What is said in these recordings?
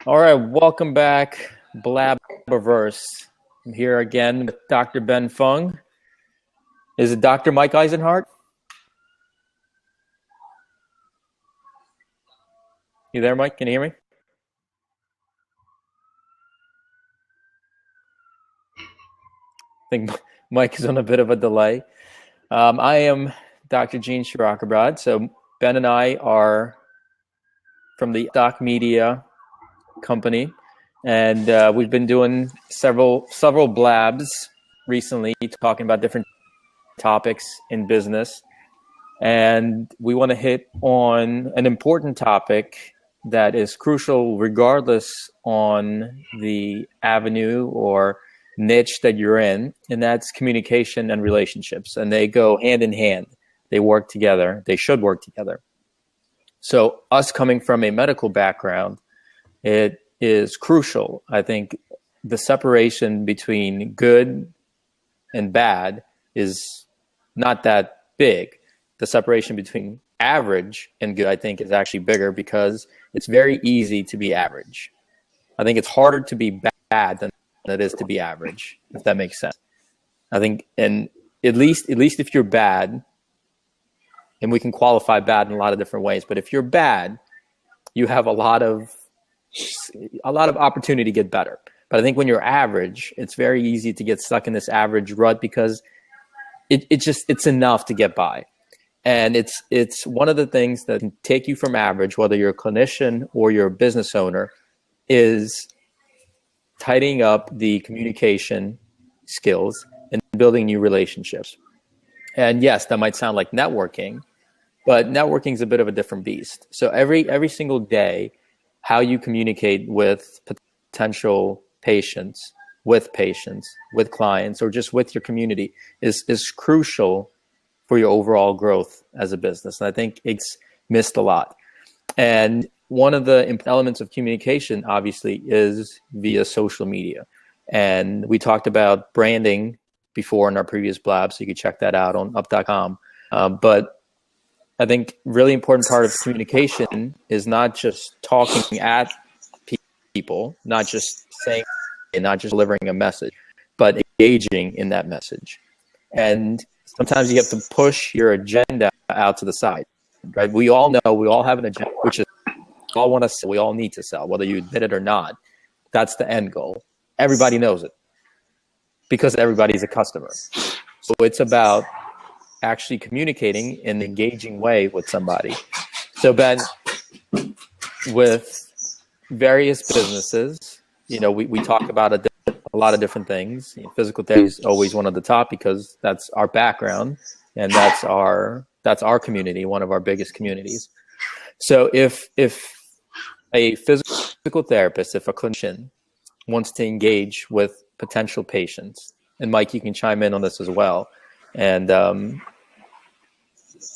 All right, welcome back, Blabberverse. I'm here again with Dr. Ben Fung. Is it Dr. Mike Eisenhart? You there, Mike? Can you hear me? I think Mike is on a bit of a delay. I am Dr. Gene Shirakabrad. So Ben and I are from the Doc Media company, and we've been doing several blabs recently, talking about different topics in business. And we want to hit on an important topic that is crucial regardless on the avenue or niche that you're in, and that's communication and relationships. And they go hand in hand. They work together. They should work together. So us coming from a medical background, it is crucial. I think the separation between good and bad is not that big. The separation between average and good, I think, is actually bigger because it's very easy to be average. I think it's harder to be bad than it is to be average, if that makes sense. I think, and at least if you're bad, and we can qualify bad in a lot of different ways, but if you're bad, you have a lot of opportunity to get better. But I think when you're average, it's very easy to get stuck in this average rut because it's enough to get by. And it's one of the things that can take you from average, whether you're a clinician or you're a business owner, is tidying up the communication skills and building new relationships. And yes, that might sound like networking, but networking is a bit of a different beast. So every single day, how you communicate with potential patients, with clients, or just with your community is crucial for your overall growth as a business. And I think it's missed a lot. And one of the elements of communication, obviously, is via social media. And we talked about branding before in our previous blab, so you can check that out on up.com. But I think really important part of communication is not just talking at people, not just saying and not just delivering a message, but engaging in that message. And sometimes you have to push your agenda out to the side, right? We all know, we all have an agenda, which is we all want to sell, we all need to sell, whether you admit it or not. That's the end goal. Everybody knows it because everybody's a customer. So it's about actually communicating in an engaging way with somebody. So Ben, with various businesses, we talk about a lot of different things. Physical therapy is always one of the top because that's our background and that's our community, one of our biggest communities. So if a physical therapist, if a clinician wants to engage with potential patients, and Mike, you can chime in on this as well, and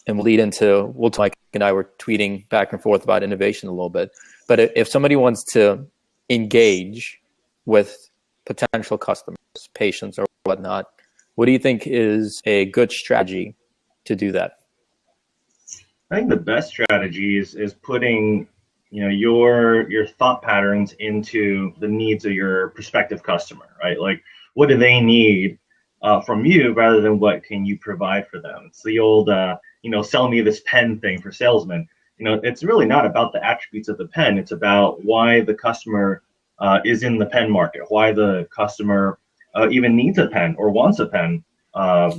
we'll lead into, Mike and I were tweeting back and forth about innovation a little bit, but if somebody wants to engage with potential customers, patients, or whatnot, what do you think is a good strategy to do that? I think the best strategy is putting your thought patterns into the needs of your prospective customer, right? Like, what do they need from you rather than what can you provide for them? It's the old sell me this pen thing for salesmen. It's really not about the attributes of the pen. It's about why the customer is in the pen market, why the customer even needs a pen or wants a pen. What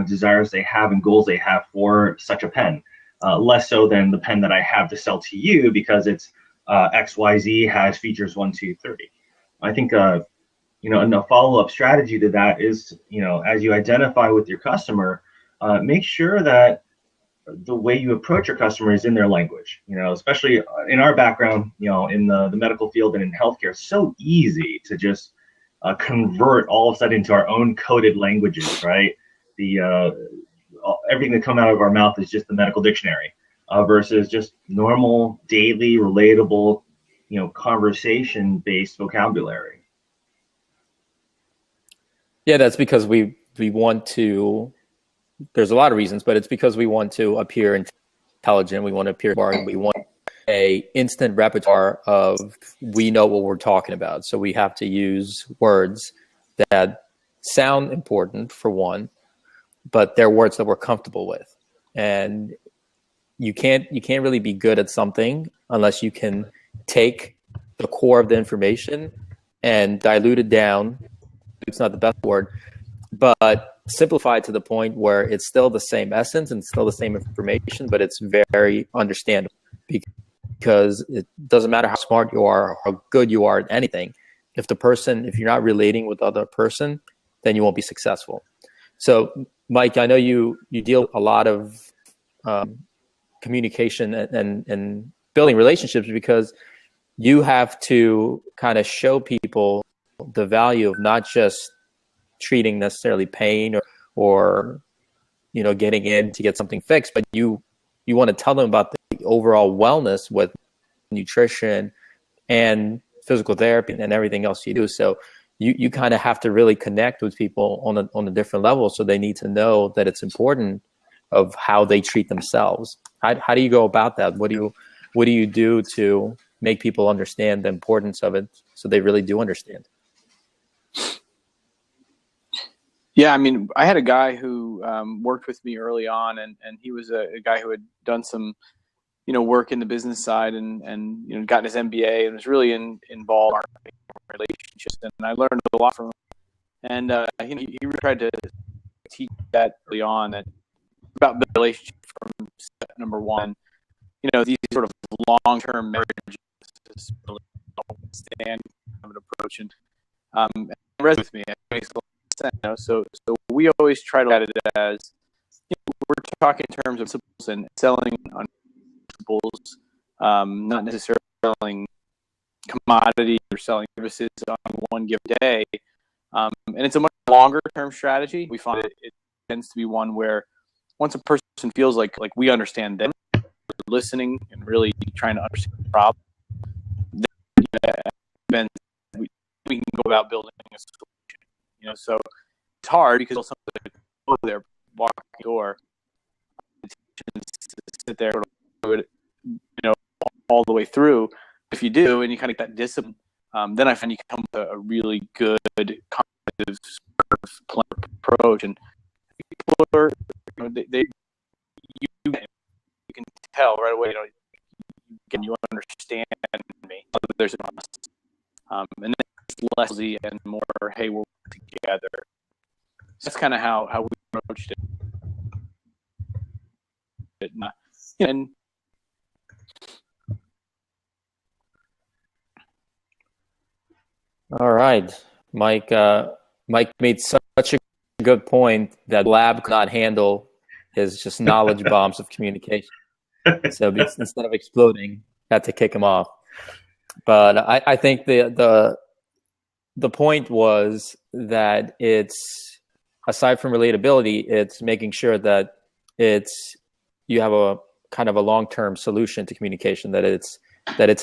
desires they have and goals they have for such a pen. Less so than the pen that I have to sell to you because it's XYZ has features 1, 2, 30. I think and a follow-up strategy to that is, as you identify with your customer, make sure that the way you approach your customer is in their language. Especially in our background, in the medical field and in healthcare, it's so easy to just convert all of a sudden into our own coded languages, right? Everything that comes out of our mouth is just the medical dictionary versus just normal, daily, relatable, conversation-based vocabulary. Yeah, that's because we want to, there's a lot of reasons, but it's because we want to appear intelligent, we want to appear smart, we want a instant repertoire of, we know what we're talking about. So we have to use words that sound important for one, but they're words that we're comfortable with. And you can't really be good at something unless you can take the core of the information and dilute it down. It's not the best word, but simplify it to the point where it's still the same essence and still the same information, but it's very understandable. Because it doesn't matter how smart you are or how good you are at anything. If you're not relating with the other person, then you won't be successful. So, Mike, I know you deal a lot of communication and building relationships, because you have to kind of show people the value of not just treating necessarily pain or getting in to get something fixed, but you want to tell them about the overall wellness with nutrition and physical therapy and everything else you do. So you kind of have to really connect with people on a different level. So they need to know that it's important of how they treat themselves. How do you go about that? What do you do to make people understand the importance of it so they really do understand? Yeah, I mean, I had a guy who worked with me early on, and he was a guy who had done some, work in the business side and gotten his MBA and was really involved in relationships. And I learned a lot from him. And he really tried to teach that early on, that about the relationship from step number one. These sort of long-term marriages really don't stand of an approach, and it resonates with me. It makes a lot of sense. So we always try to look at it as, we're talking in terms of principles and selling on principles, not necessarily selling commodity or selling services on one given day. And it's a much longer term strategy. We find it tends to be one where once a person feels like we understand them, listening and really trying to understand the problem, then we can go about building a solution. So it's hard because somebody go there, walk the door, sit there, all the way through. If you do, and you kind of get that discipline, then I find you come to a really good cognitive sort of plan approach, and people are, you can tell right away, you understand me. There's a promise, and then it's less easy and more, hey, we're together. So that's kind of how we approached it. And all right, Mike. Mike made such a good point that lab could not handle his just knowledge bombs of communication. So instead of exploding, had to kick him off. But I think the point was that it's, aside from relatability, it's making sure that you have a kind of a long-term solution to communication, that it's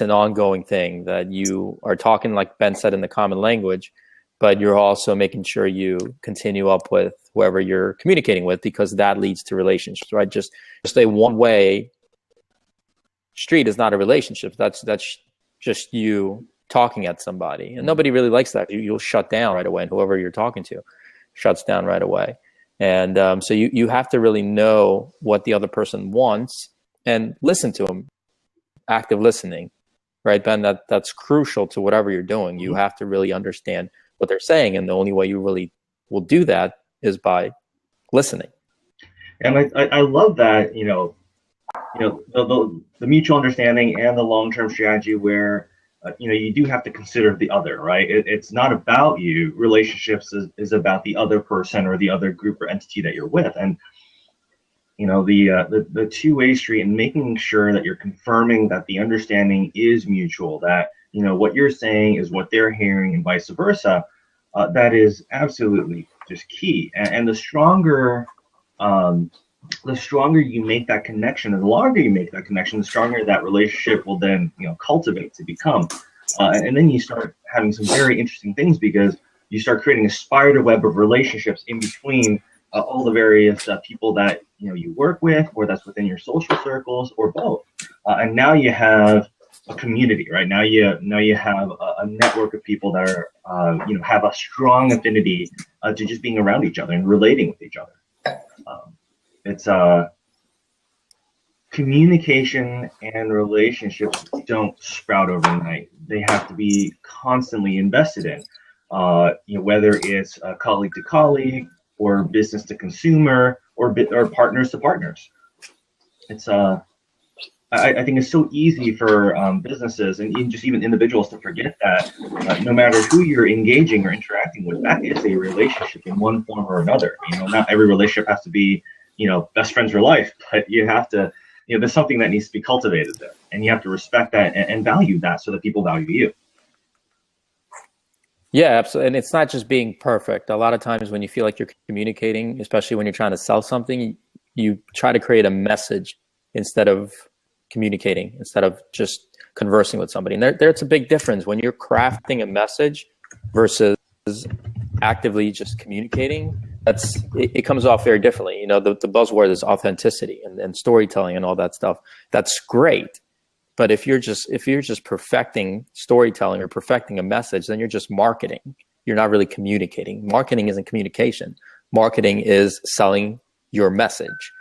an ongoing thing, that you are talking, like Ben said, in the common language, but you're also making sure you continue up with whoever you're communicating with, because that leads to relationships, right? Just a one-way street is not a relationship. That's just you talking at somebody, and nobody really likes that. You'll shut down right away, and whoever you're talking to shuts down right away. And so you have to really know what the other person wants and listen to them. Active listening, right, Ben? That's crucial to whatever you're doing. You have to really understand what they're saying, and the only way you really will do that is by listening. And I love that, the mutual understanding and the long-term strategy where you do have to consider the other, right? It's not about you. Relationships is about the other person or the other group or entity that you're with. And the two-way street, and making sure that you're confirming that the understanding is mutual, that what you're saying is what they're hearing, and vice versa. That is absolutely just key. And the stronger you make that connection, and the longer you make that connection, the stronger that relationship will then cultivate to become. And then you start having some very interesting things, because you start creating a spider web of relationships in between all the various people that you work with, or that's within your social circles, or both. And now you have a community, right? Now you have a network of people that are have a strong affinity to just being around each other and relating with each other. It's communication and relationships don't sprout overnight. They have to be constantly invested in. Whether it's colleague to colleague, or business to consumer, or partners to partners. It's I think it's so easy for businesses and even individuals to forget that no matter who you're engaging or interacting with, that is a relationship in one form or another. Not every relationship has to be best friends for life, but you have to there's something that needs to be cultivated there, and you have to respect that and value that so that people value you. Yeah, absolutely. And it's not just being perfect. A lot of times when you feel like you're communicating, especially when you're trying to sell something, you try to create a message instead of communicating, instead of just conversing with somebody. And there's a big difference when you're crafting a message versus actively just communicating. It comes off very differently. The buzzword is authenticity and storytelling and all that stuff. That's great. But if you're just perfecting storytelling or perfecting a message, then you're just marketing. You're not really communicating. Marketing isn't communication. Marketing is selling your message.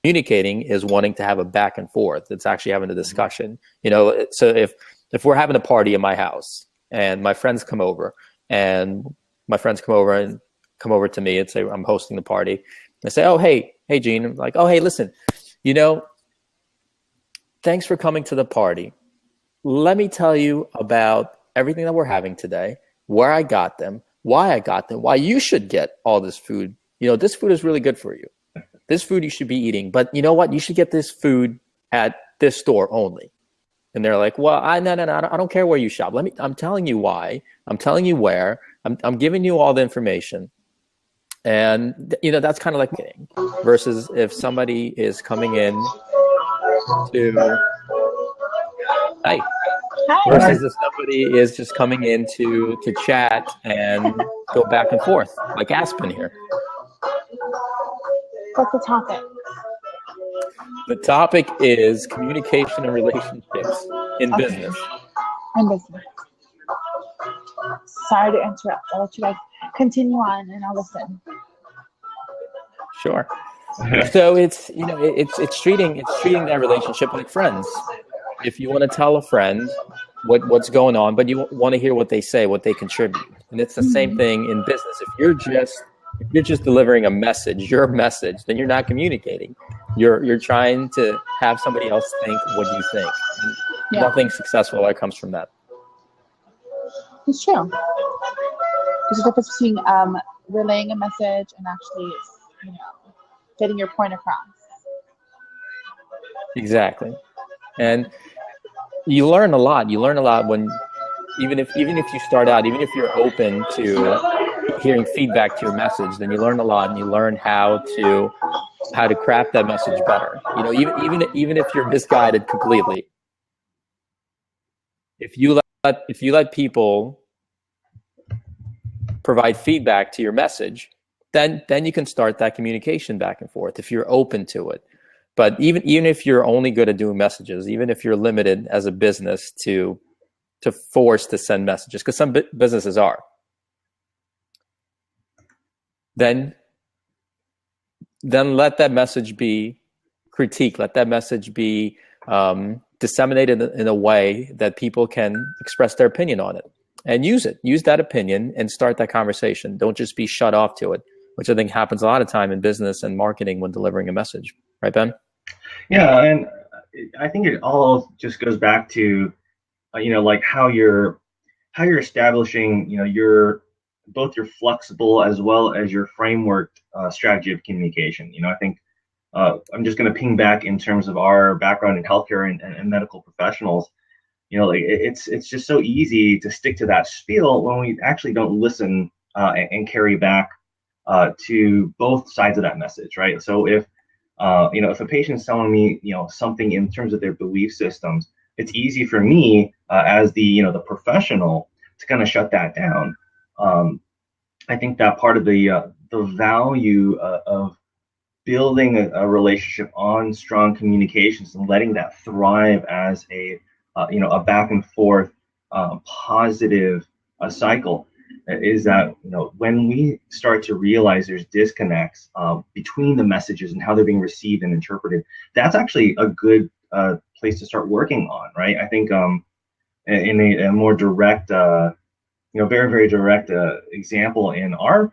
Communicating is wanting to have a back and forth. It's actually having a discussion. So if we're having a party in my house and my friends come over and come over to me and say, I'm hosting the party. I say, oh, hey, Gene. I'm like, oh, hey, listen, thanks for coming to the party. Let me tell you about everything that we're having today, where I got them, why I got them, why you should get all this food. This food is really good for you. This food you should be eating. But you know what? You should get this food at this store only. And they're like, well, no, I don't care where you shop. I'm telling you why. I'm telling you where. I'm giving you all the information. And, that's kind of like getting versus if somebody is coming in to versus if somebody is just coming in to chat and go back and forth like Aspen here. What's the topic? The topic is communication and relationships in business. In business. Sorry to interrupt. I'll let you guys continue on and I'll listen. Sure. So it's treating that relationship like friends. If you want to tell a friend what's going on, but you want to hear what they say, what they contribute, and it's the same thing in business. If you're just delivering a message, your message, then you're not communicating. You're trying to have somebody else think what you think. And nothing successful that comes from that. It's true. There's a difference between relaying a message and actually, getting your point across. Exactly. And you learn a lot. You learn a lot when, even if you start out, even if you're open to hearing feedback to your message, then you learn a lot and you learn how to craft that message better. Even if you're misguided completely, if you let people provide feedback to your message, then you can start that communication back and forth if you're open to it. But even if you're only good at doing messages, even if you're limited as a business to force to send messages, because some businesses are, then let that message be critiqued. Let that message be disseminated in a way that people can express their opinion on it and use it. Use that opinion and start that conversation. Don't just be shut off to it, which I think happens a lot of time in business and marketing when delivering a message. Right, Ben? Yeah, and I think it all just goes back to, like how you're establishing, your flexible as well as your framework strategy of communication. I think I'm just going to ping back in terms of our background in healthcare and medical professionals. It's just so easy to stick to that spiel when we actually don't listen and carry back to both sides of that message, right? So if a patient's telling me, something in terms of their belief systems, it's easy for me as the professional to kind of shut that down. I think that part of the the value of building a relationship on strong communications and letting that thrive as a a back and forth positive cycle is that when we start to realize there's disconnects between the messages and how they're being received and interpreted, that's actually a good place to start working on, right? I think in a more direct, very, very direct example in our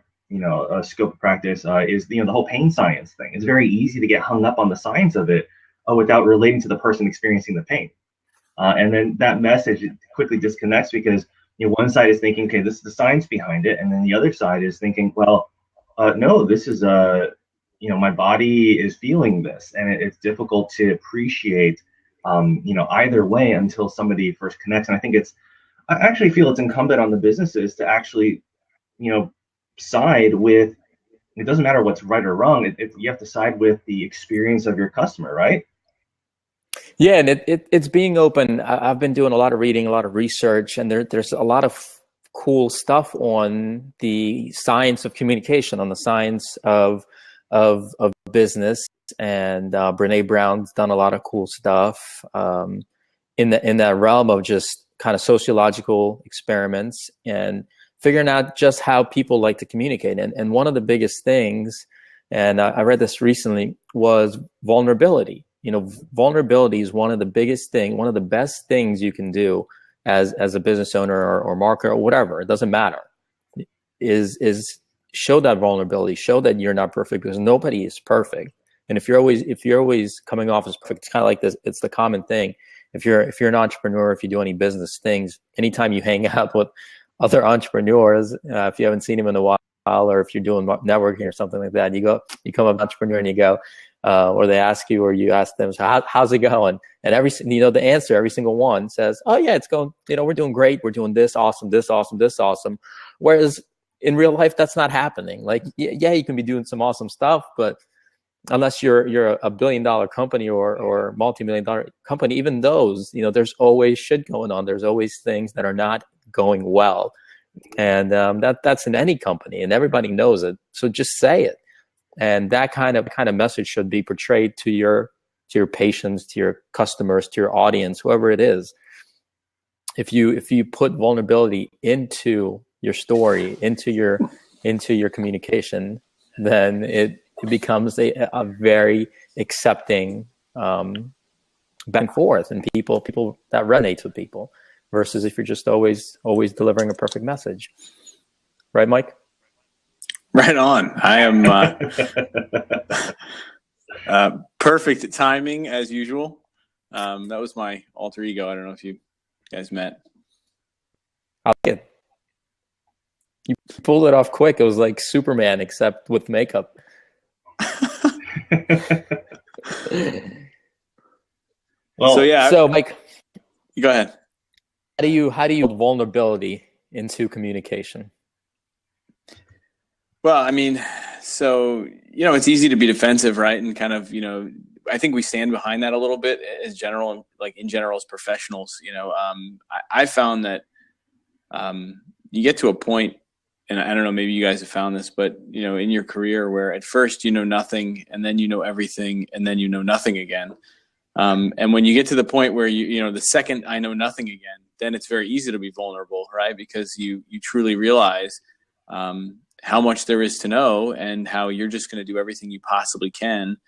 scope of practice is the whole pain science thing. It's very easy to get hung up on the science of it without relating to the person experiencing the pain. And then that message quickly disconnects because one side is thinking, okay, this is the science behind it, and then the other side is thinking, well, no, this is my body is feeling this, and it's difficult to appreciate, either way until somebody first connects. And I actually feel it's incumbent on the businesses to actually, side with. It doesn't matter what's right or wrong. You have to side with the experience of your customer, right? Yeah, and it's being open. I've been doing a lot of reading, a lot of research, and there's a lot of cool stuff on the science of communication, on the science of business. And Brene Brown's done a lot of cool stuff in that realm of just kind of sociological experiments and figuring out just how people like to communicate. And one of the biggest things, and I read this recently, was vulnerability. Vulnerability is one of the biggest thing, one of the best things you can do as a business owner or marketer or whatever. It doesn't matter. Is show that vulnerability, show that you're not perfect, because nobody is perfect. And if you're always coming off as perfect, it's kind of like this. It's the common thing. If you're an entrepreneur, if you do any business things, anytime you hang out with other entrepreneurs, if you haven't seen them in a while, or if you're doing networking or something like that, you come up an entrepreneur and you go, or they ask you, or you ask them, so how's it going? And the answer, every single one says, oh yeah, it's going, we're doing great. We're doing this awesome, this awesome, this awesome. Whereas in real life, that's not happening. Like, yeah, you can be doing some awesome stuff, but unless you're a $1 billion company or multi-million-dollar company, even those, there's always shit going on. There's always things that are not going well. And that's in any company, and everybody knows it. So just say it. And that kind of message should be portrayed to your patients, to your customers, to your audience, whoever it is. If you put vulnerability into your story, into your communication, then it becomes a very accepting back and forth, and people that resonates with people, versus if you're just always delivering a perfect message. Right, Mike? Right on. I am perfect timing as usual. That was my alter ego. I don't know if you guys met. I like it. You pulled it off quick. It was like Superman, except with makeup. Well, so Mike, go ahead. How do you vulnerability into communication? Well, I mean, so, it's easy to be defensive, right? And kind of, I think we stand behind that a little bit in general as professionals. I found that you get to a point, and I don't know, maybe you guys have found this, but, in your career where at first you know nothing, and then you know everything, and then you know nothing again. And when you get to the point where the second I know nothing again, then it's very easy to be vulnerable, right? Because you truly realize how much there is to know, and how you're just going to do everything you possibly can.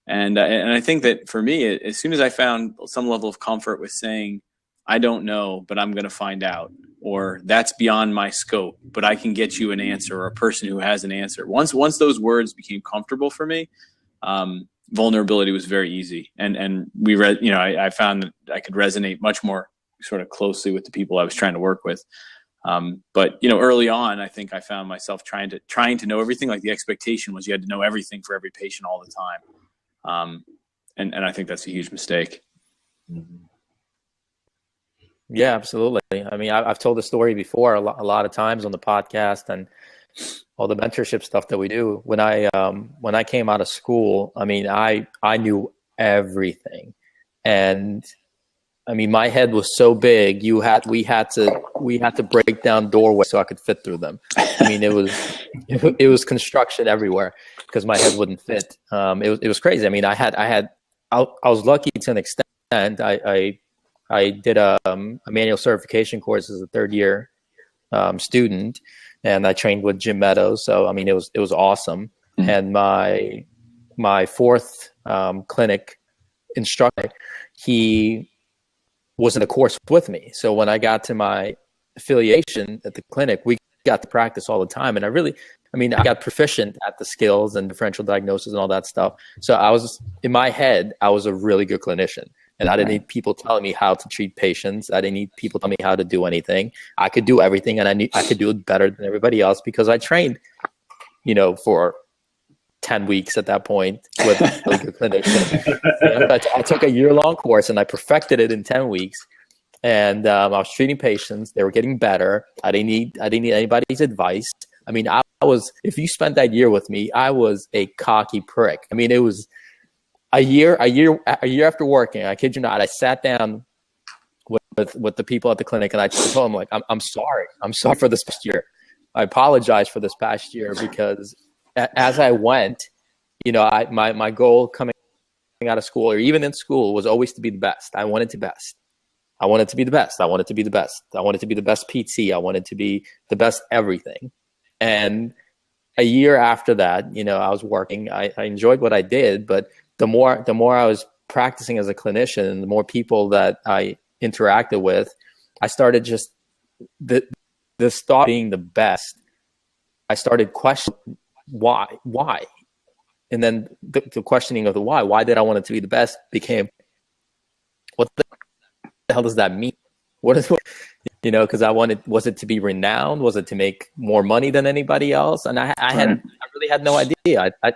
And I think that for me, as soon as I found some level of comfort with saying, I don't know, but I'm going to find out, or that's beyond my scope, but I can get you an answer, or a person who has an answer. Once those words became comfortable for me, vulnerability was very easy. And we read, I found that I could resonate much more sort of closely with the people I was trying to work with. But early on, I think I found myself trying to know everything. Like, the expectation was you had to know everything for every patient all the time. And I think that's a huge mistake. Yeah, absolutely. I mean, I've told the story before a lot of times on the podcast and all the mentorship stuff that we do. When I came out of school, I mean, I knew everything, and I mean, my head was so big. We had to we had to break down doorways so I could fit through them. I mean, it was construction everywhere because my head wouldn't fit. It was crazy. I mean, I was lucky to an extent. I did a manual certification course as a third year student, and I trained with Jim Meadows. So I mean, it was awesome. Mm-hmm. And my fourth clinic instructor, he was in a course with me. So when I got to my affiliation at the clinic, we got to practice all the time. And I got proficient at the skills and differential diagnosis and all that stuff. So in my head, I was a really good clinician. And I didn't need people telling me how to treat patients. I didn't need people telling me how to do anything. I could do everything, and I could do it better than everybody else because I trained, for 10 weeks at that point with a really good clinician. I took a year-long course, and I perfected it in 10 weeks. And I was treating patients. They were getting better. I didn't need anybody's advice. I mean, if you spent that year with me, I was a cocky prick. I mean, it was a year after working, I kid you not, I sat down with the people at the clinic and I told them, like, I'm sorry for this past year. I apologize for this past year because as I went, my goal coming out of school or even in school was always to be the best. I wanted to be the best. I wanted to be the best. I wanted to be the best PT. I wanted to be the best everything. And a year after that, I was working. I enjoyed what I did, but the more I was practicing as a clinician, the more people that I interacted with, I started just this thought being the best. I started questioning why, and then the questioning of the why did I want it to be the best became, what the hell does that mean? Because was it to be renowned? Was it to make more money than anybody else? And I really had no idea. I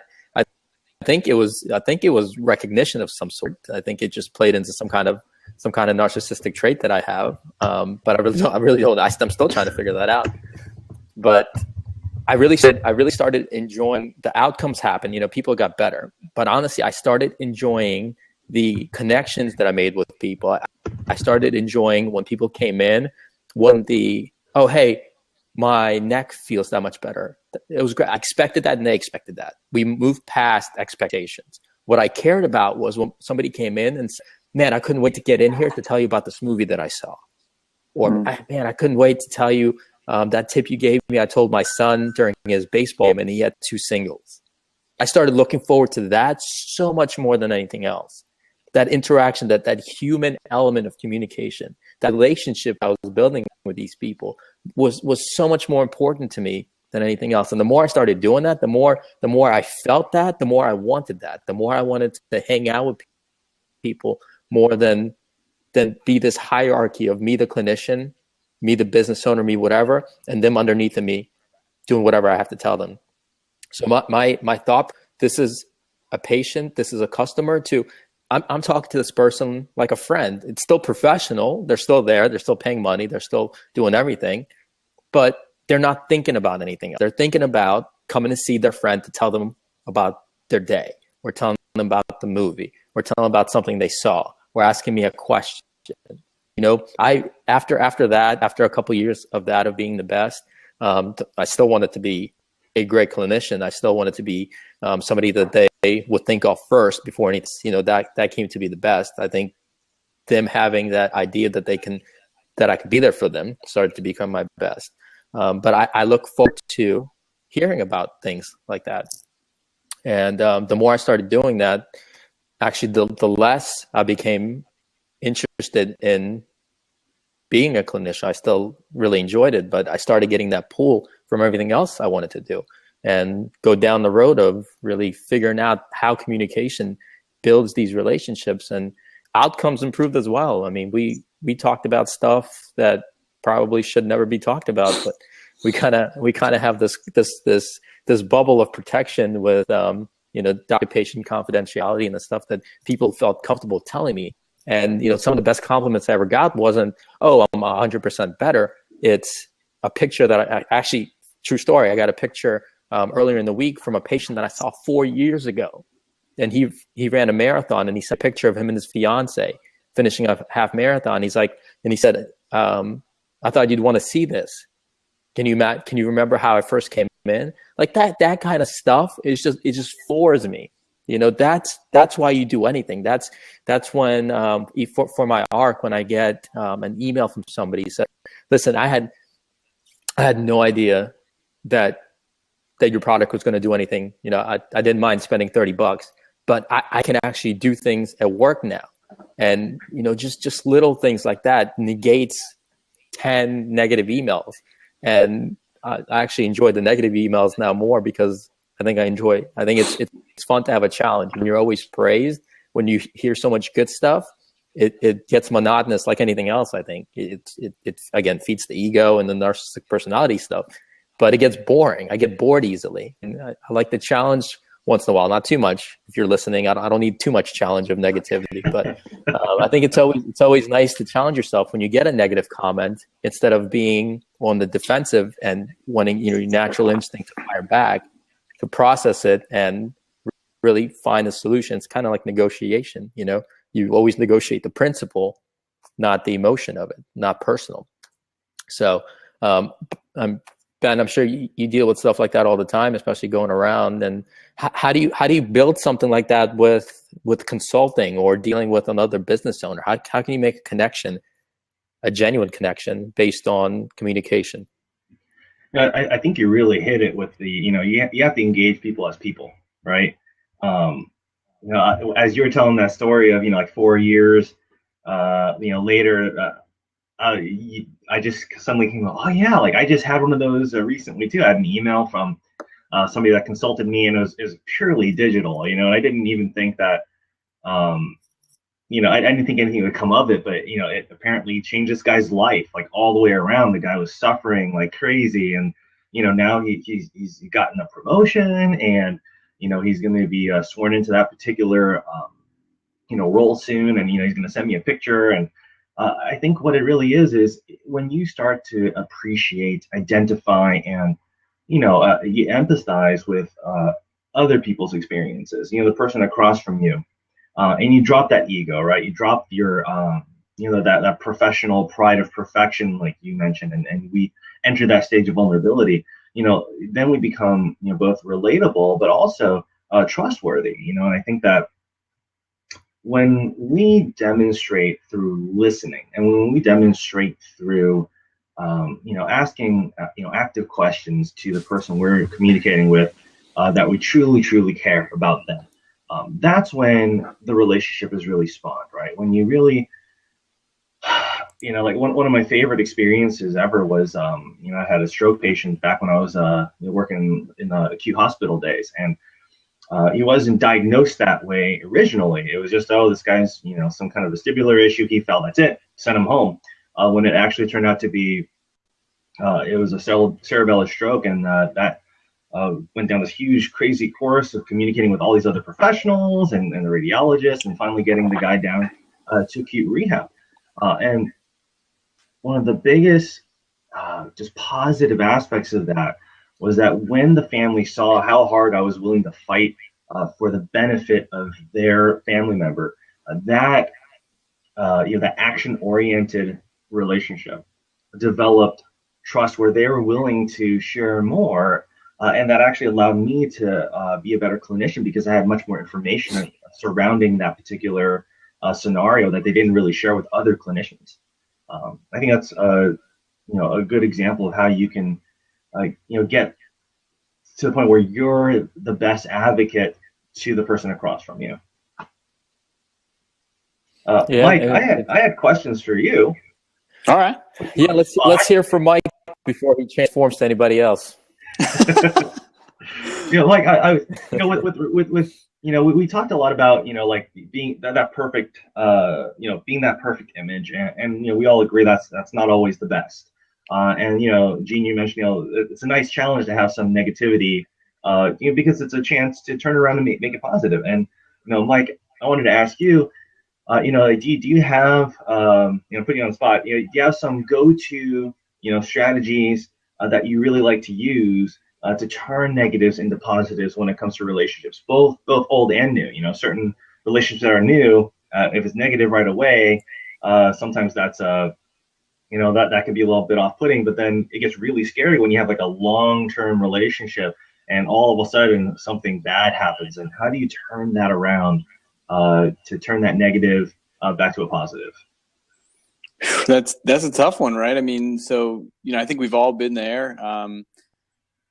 think it was recognition of some sort. I think it just played into some kind of narcissistic trait that I have. But I really don't. I'm still trying to figure that out. But I really started enjoying the outcomes happen. People got better. But honestly, I started enjoying the connections that I made with people. I started enjoying when people came in, oh, hey, my neck feels that much better. It was great. I expected that and they expected that. We moved past expectations. What I cared about was when somebody came in and said, man, I couldn't wait to get in here to tell you about this movie that I saw. Or, man, I couldn't wait to tell you that tip you gave me. I told my son during his baseball game and he had 2 singles. I started looking forward to that so much more than anything else. That interaction, that human element of communication, that relationship I was building with these people was so much more important to me than anything else. And the more I started doing that, the more I felt that, the more I wanted that, the more I wanted to hang out with people more than be this hierarchy of me, the clinician, me, the business owner, me, whatever, and them underneath of me doing whatever I have to tell them. So my thought, this is a patient, this is a customer to, I'm talking to this person like a friend. It's still professional. They're still there. They're still paying money. They're still doing everything, but they're not thinking about anything else. They're thinking about coming to see their friend to tell them about their day. We're telling them about the movie. We're telling them about something they saw. We're asking me a question. After that, after a couple of years of that, of being the best, I still wanted to be a great clinician. I still wanted to be somebody that they would think of first before anything. That came to be the best. I think them having that idea that I could be there for them started to become my best. But I look forward to hearing about things like that. And the more I started doing that, actually, the less I became interested in being a clinician. I still really enjoyed it, but I started getting that pull from everything else I wanted to do and go down the road of really figuring out how communication builds these relationships, and outcomes improved as well. I mean, we talked about stuff that probably should never be talked about, but we kind of have this bubble of protection with doctor-patient confidentiality and the stuff that people felt comfortable telling me. And some of the best compliments I ever got wasn't, "Oh, I'm 100% better." It's a picture that I actually, true story. I got a picture earlier in the week from a patient that I saw 4 years ago, and he ran a marathon, and he sent a picture of him and his fiance finishing a half marathon. He said, "I'm I thought you'd want to see this. Can you remember how I first came in? Like that kind of stuff is it just floors me. You know, that's why you do anything. That's when for my arc, when I get an email from somebody who said, listen, I had no idea that your product was going to do anything. You know, I didn't mind spending $30, but I can actually do things at work now. And, you know, just little things like that negates 10 negative emails. And I actually enjoy the negative emails now more because I think it's fun to have a challenge. When you're always praised, when you hear so much good stuff, it gets monotonous like anything else. I think it again feeds the ego and the narcissistic personality stuff, but it gets boring. I get bored easily, and I like the challenge once in a while, not too much. If you're listening, I don't need too much challenge of negativity, but I think it's always nice to challenge yourself when you get a negative comment instead of being on the defensive and wanting, you know, your natural instinct to fire back, to process it and really find a solution. It's kind of like negotiation. You know, you always negotiate the principle, not the emotion of it, not personal. So, Ben, I'm sure you deal with stuff like that all the time, especially going around. And how do you build something like that with consulting or dealing with another business owner? How can you make a connection, a genuine connection based on communication? I think you really hit it with the, you know, you have to engage people as people, right? You know, as you were telling that story of, you know, like 4 years, you know, later, I just suddenly came, oh yeah, like I just had one of those recently too. I had an email from somebody that consulted me, and it was purely digital, you know, and I didn't even think that, you know, I didn't think anything would come of it, but, you know, it apparently changed this guy's life, like all the way around. The guy was suffering like crazy, and, you know, now he's gotten a promotion, and, you know, he's going to be sworn into that particular, you know, role soon, and, you know, he's going to send me a picture. And I think what it really is when you start to appreciate, identify, and, you know, you empathize with other people's experiences, you know, the person across from you, and you drop that ego, right? You drop your, you know, that professional pride of perfection, like you mentioned, and we enter that stage of vulnerability, you know, then we become, you know, both relatable, but also trustworthy, you know. And I think that when we demonstrate through listening, and when we demonstrate through, you know, asking, you know, active questions to the person we're communicating with, that we truly care about them, that's when the relationship is really spawned, right? When you really, you know, like one of my favorite experiences ever was, you know, I had a stroke patient back when I was working in the acute hospital days, and he wasn't diagnosed that way originally. It was just, oh, this guy's, you know, some kind of vestibular issue. He fell, that's it, sent him home. When it actually turned out to be, it was a cerebellar stroke, and that went down this huge, crazy course of communicating with all these other professionals and the radiologists, and finally getting the guy down to acute rehab. And one of the biggest just positive aspects of that was that when the family saw how hard I was willing to fight for the benefit of their family member, that you know, that action-oriented relationship developed trust where they were willing to share more, and that actually allowed me to be a better clinician because I had much more information surrounding that particular scenario that they didn't really share with other clinicians. I think that's you know, a good example of how you can you know, get to the point where you're the best advocate to the person across from you. Yeah, Mike, I had questions for you. All right. Yeah, let's hear from Mike before he transforms to anybody else. You know, like I you know, with you know, we talked a lot about, you know, like being that perfect, you know, being that perfect image, and you know, we all agree that's not always the best. And, you know, Gene, you mentioned, you know, it's a nice challenge to have some negativity, you know, because it's a chance to turn around and make it positive. And, you know, Mike, I wanted to ask you, you know, do you have, you know, putting you on the spot, you know, do you have some go-to, you know, strategies that you really like to use to turn negatives into positives when it comes to relationships, both old and new? You know, certain relationships that are new, if it's negative right away, sometimes that's that could be a little bit off-putting. But then it gets really scary when you have like a long-term relationship and all of a sudden something bad happens. And how do you turn that around to turn that negative back to a positive? That's a tough one, right? I mean, so, I think we've all been there.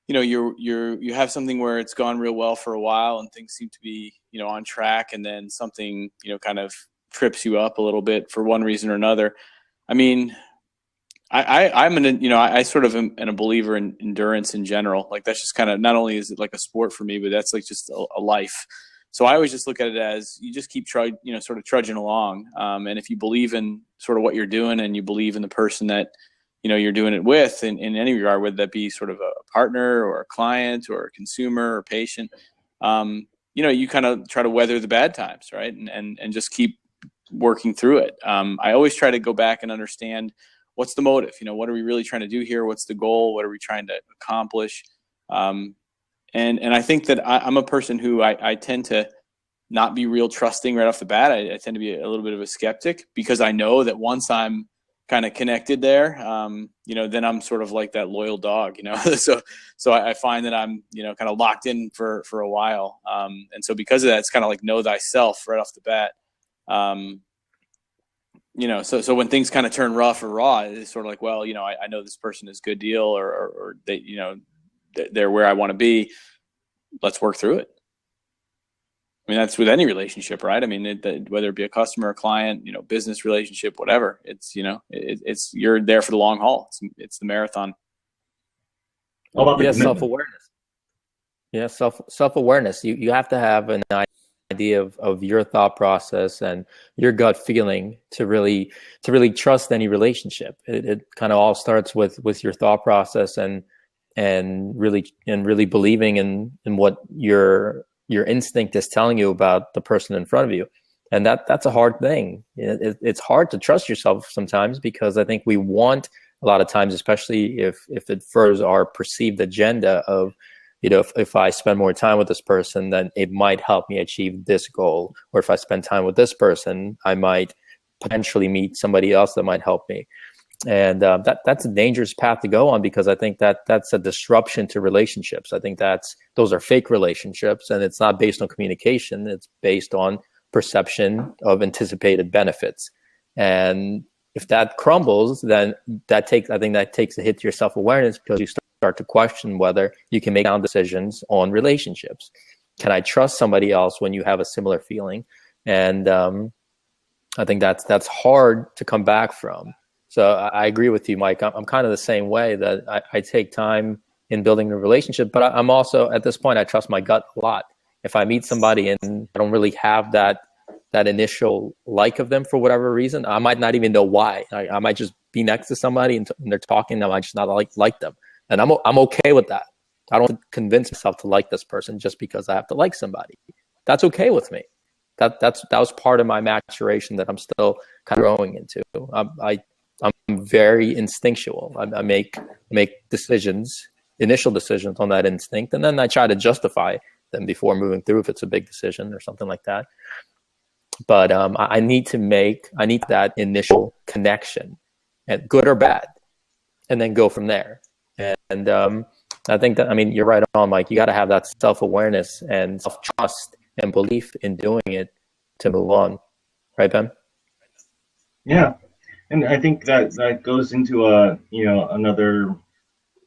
You have something where it's gone real well for a while and things seem to be, on track, and then something, kind of trips you up a little bit for one reason or another. I mean, I sort of am a believer in endurance in general. Like, that's just kind of, not only is it like a sport for me, but that's like just a life. So I always just look at it as you just keep sort of trudging along. And if you believe in sort of what you're doing and you believe in the person that, you're doing it with in any regard, whether that be sort of a partner or a client or a consumer or patient, you kind of try to weather the bad times, right? And just keep working through it. I always try to go back and understand what's the motive, what are we really trying to do here? What's the goal? What are we trying to accomplish? And I think that I'm a person who I tend to not be real trusting right off the bat. I tend to be a little bit of a skeptic because I know that once I'm kind of connected there, then I'm sort of like that loyal dog, so I find that I'm, kind of locked in for a while. And so because of that, it's kind of like know thyself right off the bat. So when things kind of turn rough or raw, it's sort of like, well, I know this person is a good deal or they, they're where I want to be. Let's work through it. I mean, that's with any relationship, right? I mean, whether it be a customer, a client, business relationship, whatever, it's, it's you're there for the long haul. It's the marathon. Self-awareness. Yeah, self-awareness. You have to have an idea of your thought process and your gut feeling to really trust any relationship. It kind of all starts with your thought process and really believing in what your instinct is telling you about the person in front of you. And that's a hard thing. It's hard to trust yourself sometimes because I think we want a lot of times, especially if it furthers our perceived agenda of, if I spend more time with this person, then it might help me achieve this goal. Or if I spend time with this person, I might potentially meet somebody else that might help me. And that's a dangerous path to go on because I think that's a disruption to relationships. I think those are fake relationships, and it's not based on communication. It's based on perception of anticipated benefits. And if that crumbles, then I think that takes a hit to your self-awareness because you start to question whether you can make sound decisions on relationships. Can I trust somebody else when you have a similar feeling? And I think that's hard to come back from. So I agree with you, Mike. I'm kind of the same way that I take time in building a relationship, but I'm also, at this point, I trust my gut a lot. If I meet somebody and I don't really have that initial like of them for whatever reason, I might not even know why. I might just be next to somebody and they're talking, and I might just not like them. And I'm okay with that. I don't convince myself to like this person just because I have to like somebody. That's okay with me. That was part of my maturation that I'm still kind of growing into. I'm very instinctual. I make initial decisions on that instinct, and then I try to justify them before moving through if it's a big decision or something like that. But I need that initial connection, and good or bad, and then go from there. And I think that, you're right on, Mike. You got to have that self-awareness and self-trust and belief in doing it to move on. Right, Ben? Yeah. And I think that goes into another,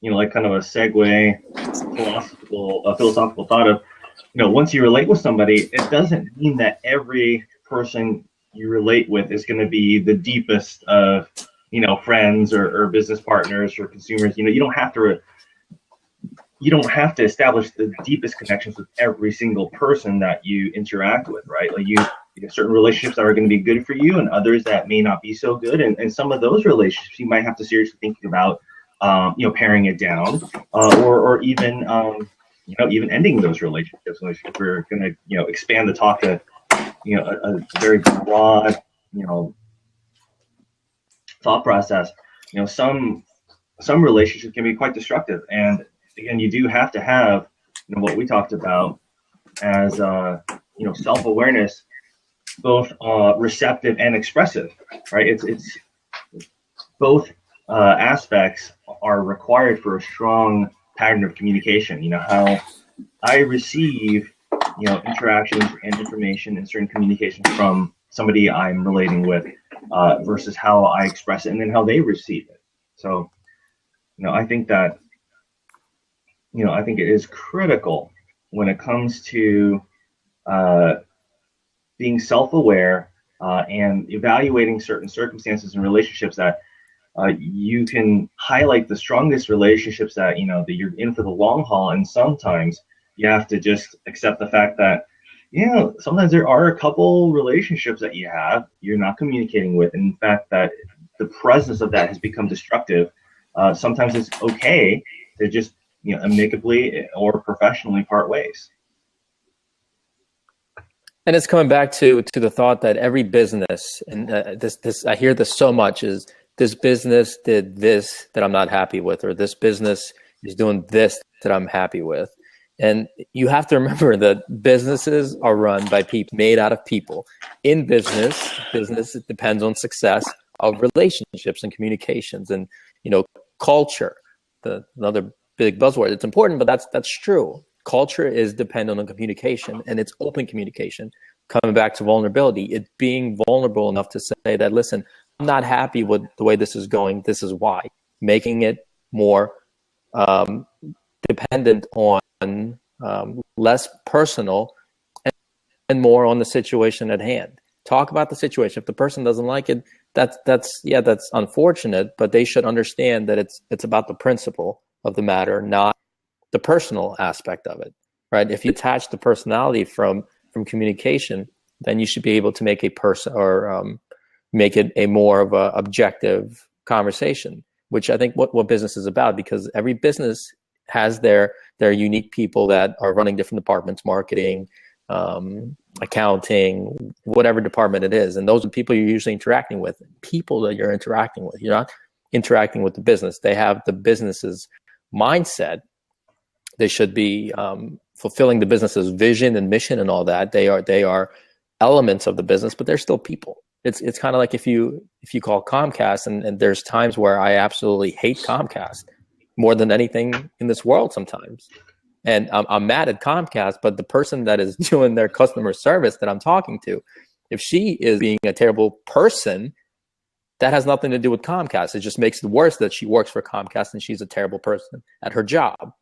like kind of a segue philosophical thought of, once you relate with somebody, it doesn't mean that every person you relate with is going to be the deepest of, friends or business partners or consumers. You don't have to establish the deepest connections with every single person that you interact with, right? Like you have certain relationships that are going to be good for you and others that may not be so good. And some of those relationships you might have to seriously think about, paring it down, or even, even ending those relationships. Like if we're going to, expand the talk to, a very broad, thought process, some relationships can be quite destructive. And again, you do have to have, what we talked about as, self-awareness, both receptive and expressive, right? It's both aspects are required for a strong pattern of communication. You know, how I receive, interactions and information and certain communications from somebody I'm relating with, versus how I express it and then how they receive it. So, I think that, I think it is critical when it comes to being self-aware and evaluating certain circumstances and relationships that you can highlight the strongest relationships that that you're in for the long haul, and sometimes you have to just accept the fact that sometimes there are a couple relationships that you're not communicating with, and in fact that the presence of that has become destructive. Sometimes it's okay to just amicably or professionally part ways. And it's coming back to the thought that every business, and this I hear this so much, is this business did this that I'm not happy with, or this business is doing this that I'm happy with. And you have to remember that businesses are run by people, made out of people. In business it depends on success of relationships and communications and culture. Another big buzzword. It's important, but that's true. Culture is dependent on communication, and it's open communication. Coming back to vulnerability, it being vulnerable enough to say that, listen, I'm not happy with the way this is going. This is why. Making it more dependent on less personal and more on the situation at hand. Talk about the situation. If the person doesn't like it, that's unfortunate, but they should understand that it's about the principle of the matter, not the personal aspect of it, right? If you attach the personality from communication, then you should be able to make a person or make it a more of a objective conversation, which I think what business is about, because every business has their unique people that are running different departments, marketing, accounting, whatever department it is. And those are people you're usually interacting with, people that you're interacting with. You're not interacting with the business. They have the business's mindset. They should be fulfilling the business's vision and mission and all that. They are elements of the business, but they're still people. It's kind of like if you call Comcast, and there's times where I absolutely hate Comcast more than anything in this world sometimes. And I'm mad at Comcast, but the person that is doing their customer service that I'm talking to, if she is being a terrible person, that has nothing to do with Comcast. It just makes it worse that she works for Comcast and she's a terrible person at her job.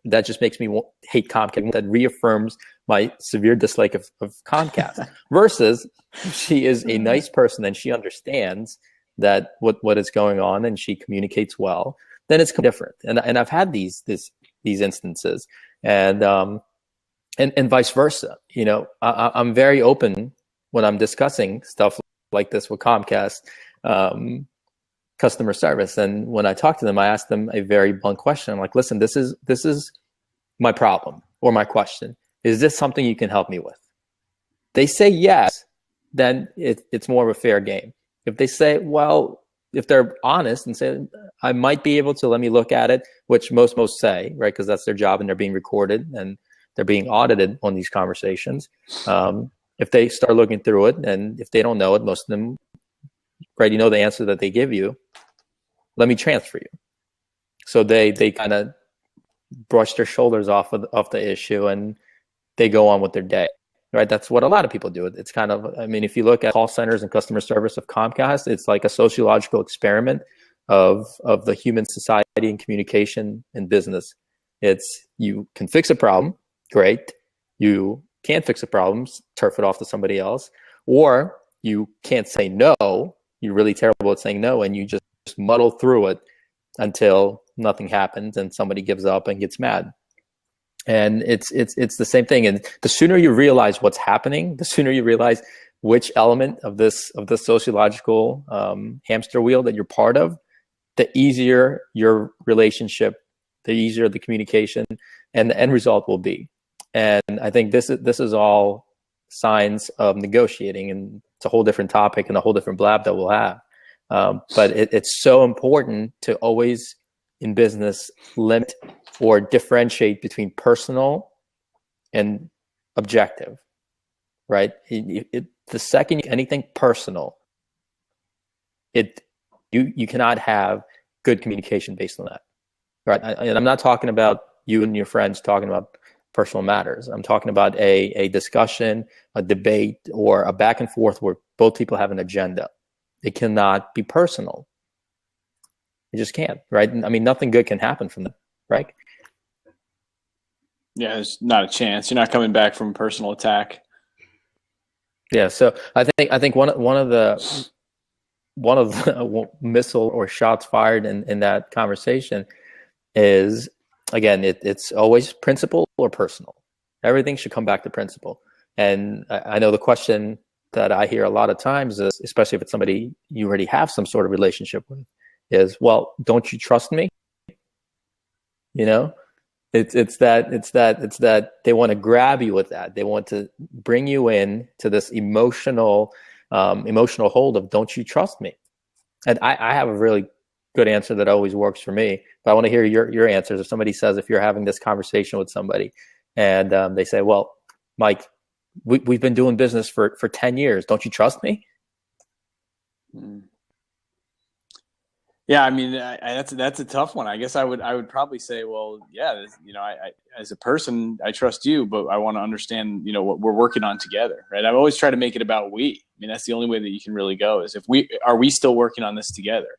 That just makes me hate Comcast. That reaffirms my severe dislike of Comcast. Versus if she is a nice person and she understands that what is going on and she communicates well, then it's different. And I've had these instances, and vice versa. I'm very open when I'm discussing stuff like this with Comcast customer service. And when I talk to them, I ask them a very blunt question. I'm like, listen, this is my problem or my question. Is this something you can help me with? They say yes, then it's more of a fair game. If they say, well, if they're honest and say, I might be able to, let me look at it, which most say, right? Because that's their job and they're being recorded and they're being audited on these conversations. If they start looking through it, and if they don't know it, most of them, right, the answer that they give you, let me transfer you. So they kind of brush their shoulders off the issue and they go on with their day, right? That's what a lot of people do. It's kind of, if you look at call centers and customer service of Comcast, it's like a sociological experiment of the human society and communication in business. It's, you can fix a problem, great. You can't fix a problem, turf it off to somebody else. Or you can't say no, you're really terrible at saying no, and you just muddle through it until nothing happens and somebody gives up and gets mad. And it's the same thing. And the sooner you realize what's happening, the sooner you realize which element of this sociological hamster wheel that you're part of, the easier your relationship, the easier the communication, and the end result will be. And I think this is all signs of negotiating, and it's a whole different topic and a whole different blab that we'll have. But it's so important to always, in business, limit or differentiate between personal and objective, right? The second anything personal, it You cannot have good communication based on that, right? And I'm not talking about you and your friends talking about personal matters. I'm talking about a discussion, a debate, or a back and forth where both people have an agenda. It cannot be personal. It just can't, right? I mean, nothing good can happen from that, right? Yeah, there's not a chance. You're not coming back from a personal attack. Yeah, so I think one of the missile or shots fired in that conversation is, again, it's always principle or personal. Everything should come back to principle. And I know the question that I hear a lot of times is, especially if it's somebody you already have some sort of relationship with, is, well, don't you trust me? You know, it's that they want to grab you with that. They want to bring you in to this emotional hold of, don't you trust me? And I have a really good answer that always works for me, but I want to hear your answers. If somebody says, if you're having this conversation with somebody and they say, well, Mike, we've been doing business for 10 years. Don't you trust me? Yeah, I mean, that's a tough one. I guess I would probably say, well, yeah, I as a person, I trust you, but I want to understand, what we're working on together, right? I've always tried to make it about we. I mean, that's the only way that you can really go, is are we still working on this together,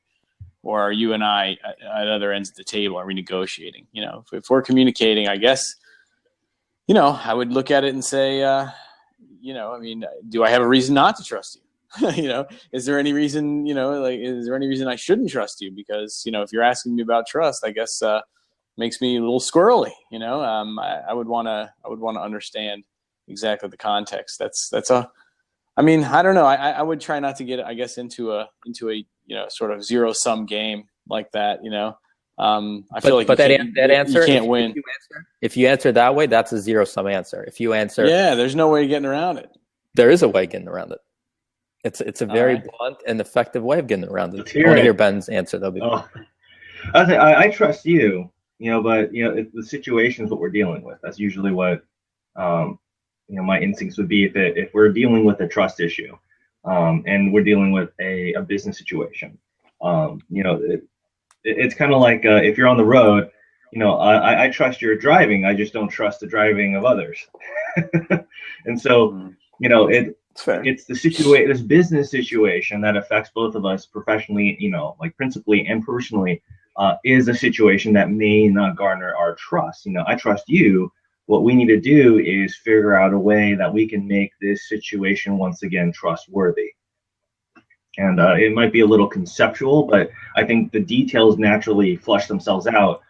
or are you and I at other ends of the table? Are we negotiating? If we're communicating, I guess, I would look at it and say, I mean, do I have a reason not to trust you? Is there any reason, is there any reason I shouldn't trust you? Because, if you're asking me about trust, I guess, makes me a little squirrely, I would want to understand exactly the context. I mean, I don't know. I would try not to get, I guess, into a, sort of zero sum game like that, I feel like that answer, you can't win. If you answer that way, that's a zero sum answer. If you answer, there's no way of getting around it. There is a way of getting around it. It's a very blunt and effective way of getting around it. I want to hear Ben's answer though. I trust you, but the situation is what we're dealing with. That's usually what my instincts would be if we're dealing with a trust issue, and we're dealing with a business situation. It's kind of like if you're on the road, I trust your driving. I just don't trust the driving of others. And so, it's the this business situation that affects both of us professionally, like principally and personally, is a situation that may not garner our trust. I trust you. What we need to do is figure out a way that we can make this situation once again trustworthy. And it might be a little conceptual, but I think the details naturally flush themselves out,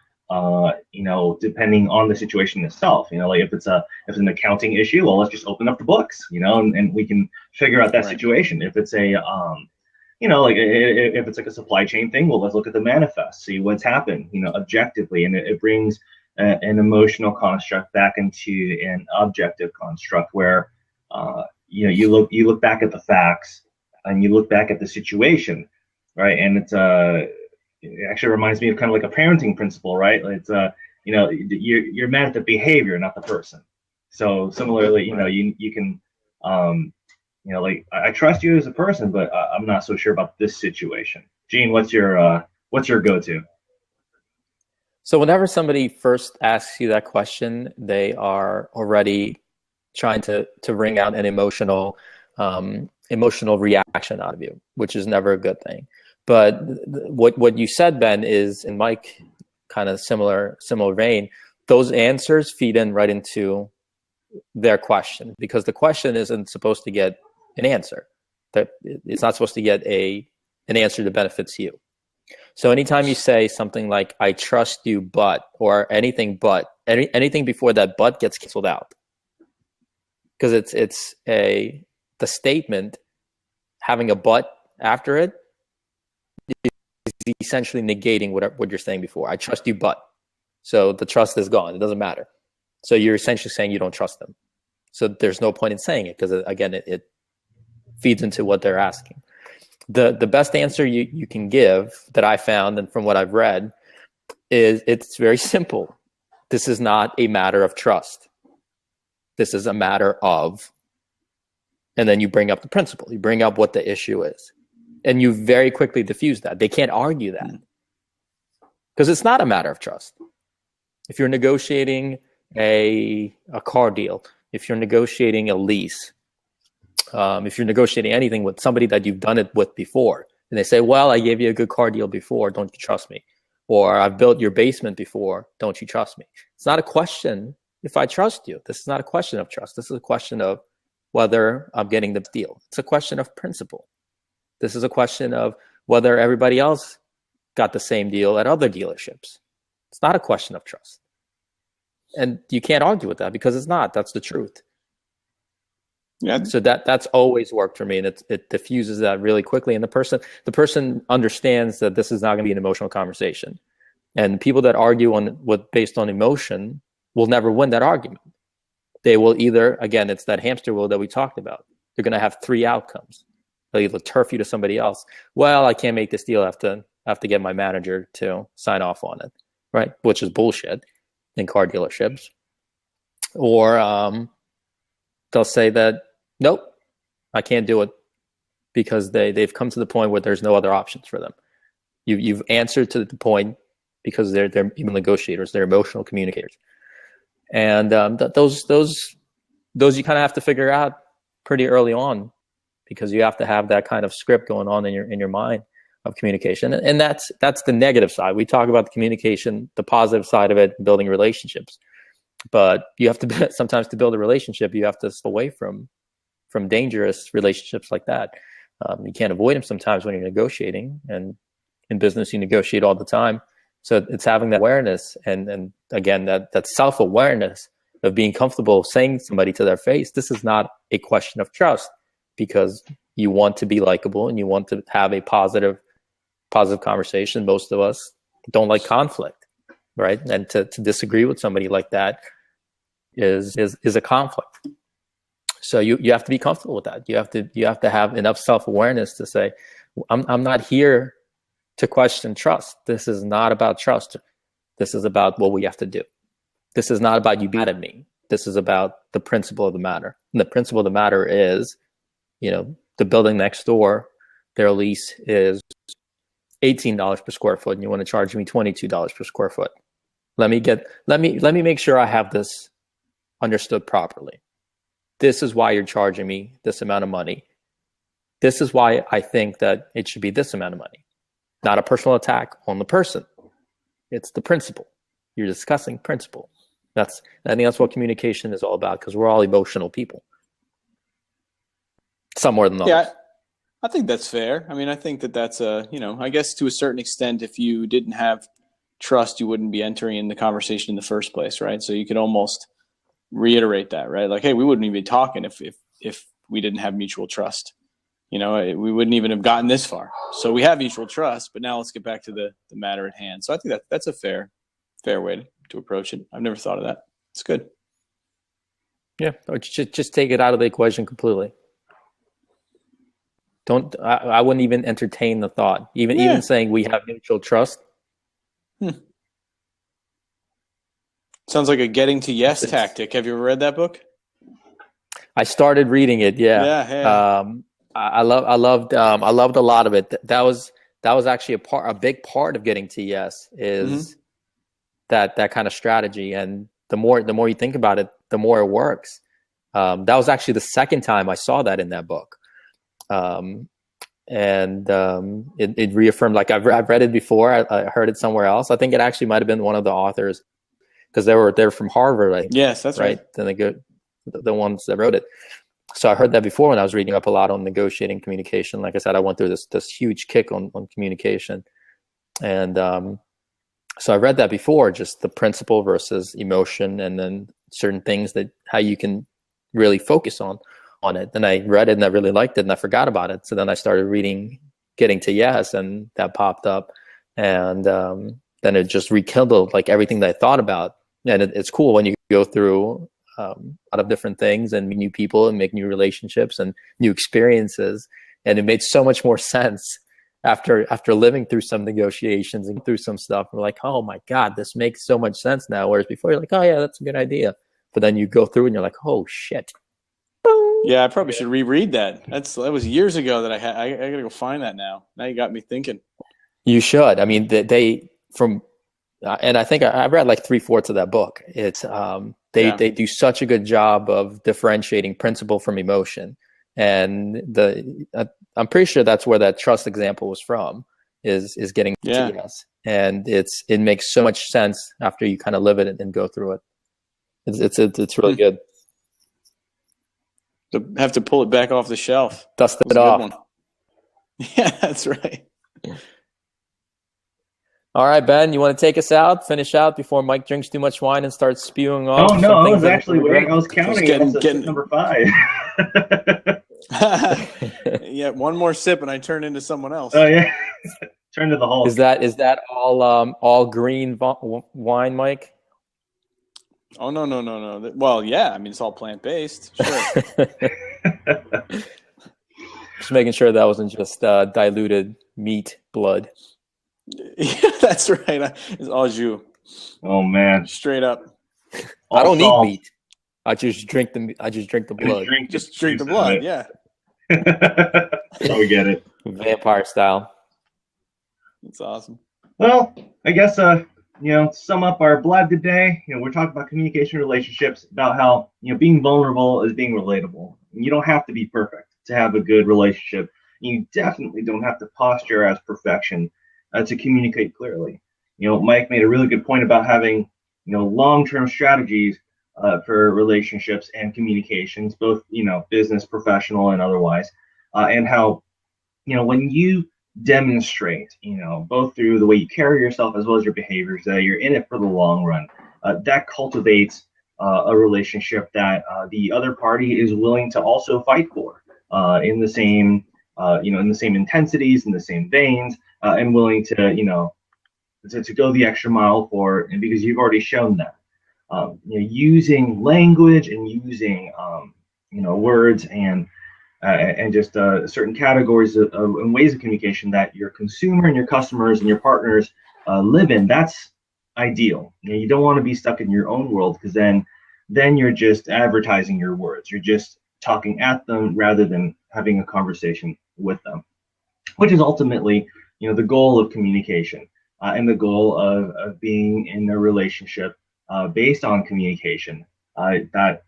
depending on the situation itself. Like if it's an accounting issue, well, let's just open up the books, and we can figure out that situation. If it's a, if it's like a supply chain thing, well, let's look at the manifest, see what's happened, objectively, and it brings an emotional construct back into an objective construct where, you look back at the facts and you look back at the situation, right? And it actually reminds me of kind of like a parenting principle, right? It's you're mad at the behavior, not the person. So similarly, you can, like I trust you as a person, but I'm not so sure about this situation. Gene, what's your go-to? So whenever somebody first asks you that question, they are already trying to wring out an emotional reaction out of you, which is never a good thing. But what you said, Ben, is, in Mike, kind of similar vein. Those answers feed in right into their question, because the question isn't supposed to get an answer. That it's not supposed to get an answer that benefits you. So anytime you say something like "I trust you," but, or anything before that "but" gets canceled out, because it's the statement having a "but" after it is essentially negating what you're saying before. I trust you, but. So the trust is gone. It doesn't matter. So you're essentially saying you don't trust them. So there's no point in saying it, because again, it feeds into what they're asking. The best answer you can give that I found, and from what I've read, is it's very simple. This is not a matter of trust. This is a matter of, and then you bring up the principle. You bring up what the issue is. And you very quickly diffuse that. They can't argue that because it's not a matter of trust. If you're negotiating a car deal, if you're negotiating a lease, if you're negotiating anything with somebody that you've done it with before, and they say, well, I gave you a good car deal before, don't you trust me? Or I've built your basement before, don't you trust me? It's not a question if I trust you. This is not a question of trust. This is a question of whether I'm getting the deal. It's a question of principle. This is a question of whether everybody else got the same deal at other dealerships. It's not a question of trust. And you can't argue with that because it's not. That's the truth. Yeah. So that's always worked for me, and it diffuses that really quickly. And the person understands that this is not going to be an emotional conversation. And people that argue based on emotion will never win that argument. They will either, again, it's that hamster wheel that we talked about. They're going to have three outcomes. They'll either turf you to somebody else. Well, I can't make this deal. I have to get my manager to sign off on it, right? Which is bullshit in car dealerships. Or they'll say that, nope, I can't do it because they've come to the point where there's no other options for them. You've answered to the point because they're even negotiators, they're emotional communicators. And those you kind of have to figure out pretty early on, because you have to have that kind of script going on in your mind of communication. And that's the negative side. We talk about the communication, the positive side of it, building relationships. But you have to sometimes to build a relationship, you have to stay away from dangerous relationships like that. You can't avoid them sometimes when you're negotiating, and in business you negotiate all the time. So it's having that awareness and again that self-awareness of being comfortable saying somebody to their face, this is not a question of trust, because you want to be likable and you want to have a positive conversation. Most of us don't like conflict, right? And to disagree with somebody like that is a conflict. So you have to be comfortable with that. You have to have enough self-awareness to say, I'm not here to question trust. This is not about trust. This is about what we have to do. This is not about you mad at me. This is about the principle of the matter. And the principle of the matter is, the building next door, their lease is $18 per square foot, and you want to charge me $22 per square foot. Let me make sure I have this understood properly. This is why you're charging me this amount of money. This is why I think that it should be this amount of money. Not a personal attack on the person. It's the principle. You're discussing principle. I think that's what communication is all about, because we're all emotional people. Some more than others. Yeah, I think that's fair. I mean, I think that's I guess to a certain extent, if you didn't have trust, you wouldn't be entering in the conversation in the first place, right? So you could almost reiterate that, right? Like, hey, we wouldn't even be talking if we didn't have mutual trust. We wouldn't even have gotten this far. So we have mutual trust, but now let's get back to the matter at hand. So I think that's a fair way to approach it. I've never thought of that. It's good. Yeah, or just take it out of the equation completely. I wouldn't even entertain the thought. Even saying we have mutual trust. Sounds like a getting to yes tactic. Have you ever read that book? I started reading it. Yeah. Yeah. I loved a lot of it. That was actually a big part of getting to yes is that kind of strategy. And the more you think about it, the more it works. That was actually the second time I saw that in that book. It reaffirmed, like I've read it before. I heard it somewhere else. I think it actually might've been one of the authors, because they're from Harvard. Yes, that's right. Then they go, the ones that wrote it. So I heard that before when I was reading up a lot on negotiating communication. Like I said, I went through this huge kick on communication. And so I read that before, just the principle versus emotion, and then certain things that how you can really focus on it. Then I read it and I really liked it and I forgot about it. So then I started reading Getting to Yes, and that popped up. And then it just rekindled like everything that I thought about. And it's cool when you go through a lot of different things and meet new people and make new relationships and new experiences. And it made so much more sense after living through some negotiations and through some stuff. We're like, oh my God, this makes so much sense now. Whereas before you're like, oh yeah, that's a good idea. But then you go through and you're like, oh shit. Boom. Yeah, I probably should reread that. That was years ago that I gotta go find that now. Now you got me thinking. You should. I mean, they from, and I think I read like 3/4 of that book. It's Yeah. they do such a good job of differentiating principle from emotion, and I'm pretty sure that's where that trust example was from. Is getting Yeah. to yes, and it makes so much sense after you kind of live it and go through it. It's really good. Have to pull it back off the shelf. Dust That was it a good off. one. Yeah, that's right. All right, Ben, you want to take us out, finish out before Mike drinks too much wine and starts spewing off? Oh no, some I things was that actually we waiting. I regret? was counting. getting- It was getting- number 5. Yeah, one more sip and I turn into someone else. Oh yeah, turn to the Hulk. Is that all green wine, Mike? Oh no. Well, yeah. I mean, it's all plant based. Sure. Just making sure that wasn't just diluted meat blood. Yeah, that's right. It's all jus. Oh man, Straight up. I don't Salt. need meat. I just drink the blood, Just drink the blood. Yeah. So we get it. vampire style. That's awesome. Well, I guess to sum up our blog today, we're talking about communication relationships, about how being vulnerable is being relatable. You don't have to be perfect to have a good relationship. You definitely don't have to posture as perfection to communicate clearly. Mike made a really good point about having long-term strategies for relationships and communications, both business, professional, and otherwise, and how when you demonstrate, both through the way you carry yourself as well as your behaviors, that you're in it for the long run. That cultivates a relationship that the other party is willing to also fight for in the same, in the same intensities, in the same veins, and willing to, to go the extra mile for, and because you've already shown that. Using language and using, words and just certain categories and ways of communication that your consumer and your customers and your partners live in. That's ideal. You don't want to be stuck in your own world, because then you're just advertising your words. You're just talking at them rather than having a conversation with them, which is ultimately the goal of communication and the goal of being in a relationship based on communication. That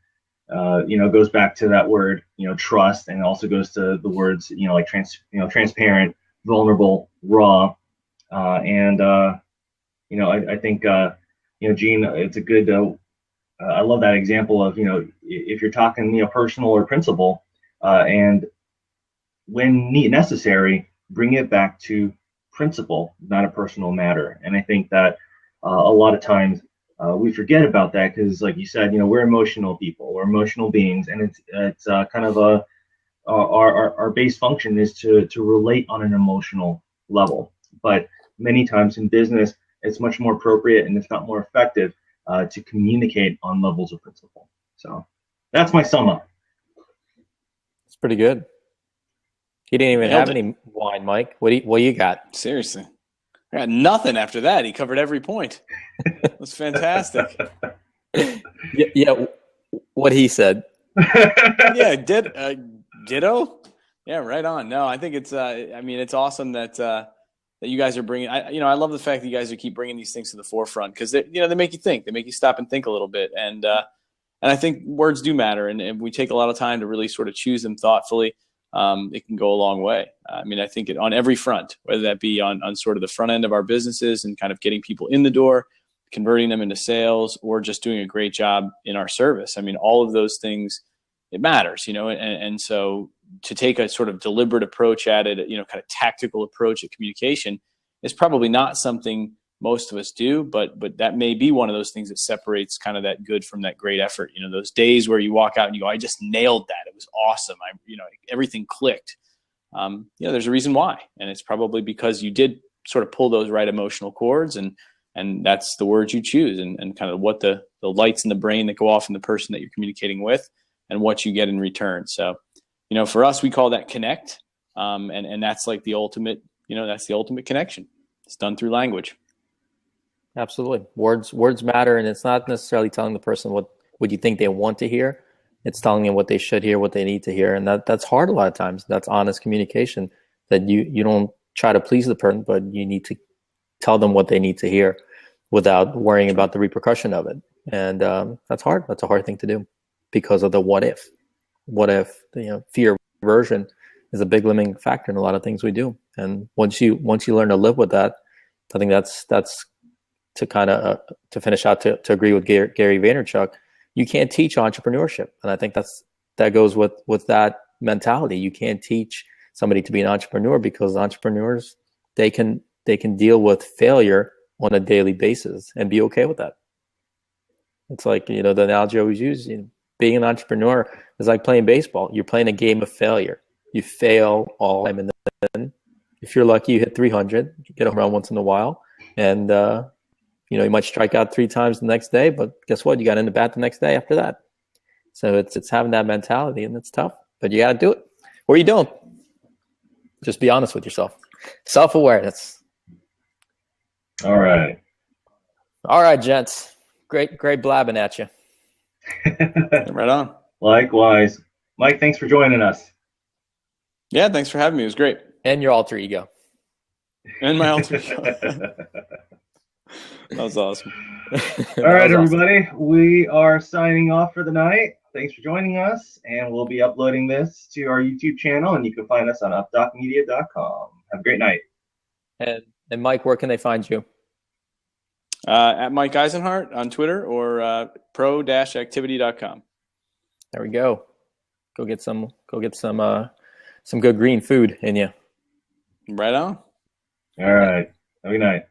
goes back to that word, trust, and also goes to the words, like transparent, vulnerable, raw, and I think Gene, it's a good. I love that example of if you're talking personal or principle, and when necessary, bring it back to principle, not a personal matter. And I think that a lot of times we forget about that, because, like you said, we're emotional people, we're emotional beings, and it's kind of our base function is to relate on an emotional level. But many times in business, it's much more appropriate and it's not more effective to communicate on levels of principle. So that's my sum up. It's pretty good. He didn't even have any wine, Mike. What you got? Seriously. I got nothing after that. He covered every point. It was fantastic. Yeah, what he said. Yeah, ditto. Yeah, right on. No, I think it's. It's awesome that you guys are bringing. I love the fact that you guys keep bringing these things to the forefront, because they make you think. They make you stop and think a little bit, and I think words do matter, and if we take a lot of time to really sort of choose them thoughtfully, it can go a long way. I think on every front, whether that be on sort of the front end of our businesses and kind of getting people in the door, converting them into sales, or just doing a great job in our service. All of those things, it matters, and so to take a sort of deliberate approach at it, kind of tactical approach at communication is probably not something most of us do, but that may be one of those things that separates kind of that good from that great effort. Those days where you walk out and you go, I just nailed that. It was awesome. Everything clicked. There's a reason why. And it's probably because you did sort of pull those right emotional chords, and that's the words you choose, and kind of what the lights in the brain that go off in the person that you're communicating with, and what you get in return. So, for us, we call that connect. And that's like the ultimate, that's the ultimate connection. It's done through language. Absolutely. Words matter, and it's not necessarily telling the person what you think they want to hear, It's telling them what they should hear, what they need to hear, and that's hard a lot of times. That's honest communication. That you don't try to please the person, but you need to tell them what they need to hear without worrying about the repercussion of it. And that's hard. That's a hard thing to do because of the what if. What if, fear aversion is a big limiting factor in a lot of things we do. And once you learn to live with that, I think that's to kind of to finish out to agree with Gary Vaynerchuk. You can't teach entrepreneurship, and I think that goes with that mentality. You can't teach somebody to be an entrepreneur because entrepreneurs they can deal with failure on a daily basis and be okay with that. It's like, the analogy I always use, being an entrepreneur is like playing baseball. You're playing a game of failure. You fail all the time, and then if you're lucky, you hit 300, you get a home run once in a while, and you might strike out 3 times the next day, but guess what? You got in the bat the next day after that. So it's having that mentality, and it's tough, but you got to do it, or you don't. Just be honest with yourself. Self-awareness. All right, gents. Great blabbing at you. Right on. Likewise. Mike, thanks for joining us. Yeah, thanks for having me. It was great. And your alter ego. And my alter ego. That was awesome. All right, everybody. We are signing off for the night. Thanks for joining us, and we'll be uploading this to our YouTube channel, and you can find us on updocmedia.com. Have a great night. And Mike, where can they find you? At Mike Eisenhart on Twitter or pro-activity.com. There we go. Go get some good green food in you. Right on. All right. Have a good night.